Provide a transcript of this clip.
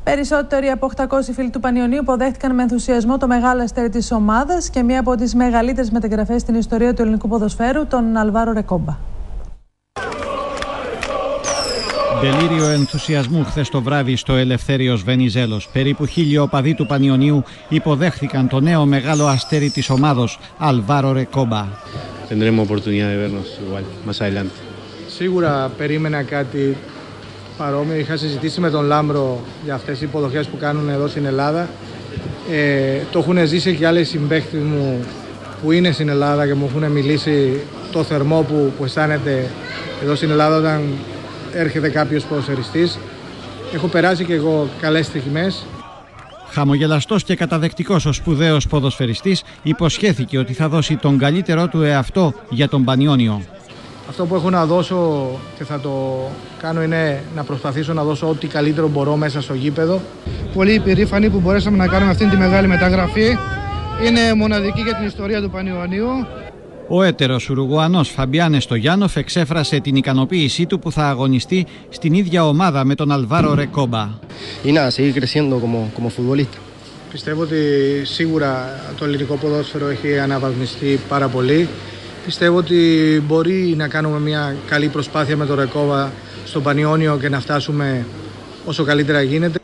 Περισσότεροι από 800 φίλοι του Πανιωνίου υποδέχτηκαν με ενθουσιασμό το μεγάλο αστέρι της ομάδας και μία από τις μεγαλύτερες μεταγραφές στην ιστορία του ελληνικού ποδοσφαίρου, τον Αλβάρο Ρεκόμπα. Τελείριο ενθουσιασμού χθες το βράδυ στο Ελευθέριος Βενιζέλος. Περίπου 1000 οπαδοί του Πανιωνίου υποδέχθηκαν το νέο μεγάλο αστέρι της ομάδος, Αλβάρο Ρεκόμπα. Tendremos oportunidad de vernos igual más adelante. Σίγουρα περίμενα κάτι παρόμοιο. Είχα συζητήσει με τον Λάμπρο για αυτές οι υποδοχές που κάνουν εδώ στην Ελλάδα. Το έχουν ζήσει και άλλοι συμπαίκτες μου που είναι στην Ελλάδα και μου έχουν μιλήσει το θερμό που αισθάνεται εδώ στην Ελλάδα όταν έρχεται κάποιος ποδοσφαιριστής. Έχω περάσει και εγώ καλές στιγμές. Χαμογελαστός και καταδεκτικός ο σπουδαίος ποδοσφαιριστής υποσχέθηκε ότι θα δώσει τον καλύτερό του εαυτό για τον Πανιώνιο. Αυτό που έχω να δώσω και θα το κάνω είναι να προσπαθήσω να δώσω ό,τι καλύτερο μπορώ μέσα στο γήπεδο. Πολύ περήφανοι που μπορέσαμε να κάνουμε αυτή τη μεγάλη μεταγραφή. Είναι μοναδική για την ιστορία του Πανιωνίου. Ο έτερος Ουρουγουανός Φαμπιάνε Στογιάνοφ εξέφρασε την ικανοποίησή του που θα αγωνιστεί στην ίδια ομάδα με τον Αλβάρο Ρεκόμπα. Πιστεύω ότι σίγουρα το ελληνικό ποδόσφαιρο έχει αναβαθμιστεί πάρα πολύ. Πιστεύω ότι μπορεί να κάνουμε μια καλή προσπάθεια με τον Ρεκόμπα στον Πανιώνιο και να φτάσουμε όσο καλύτερα γίνεται.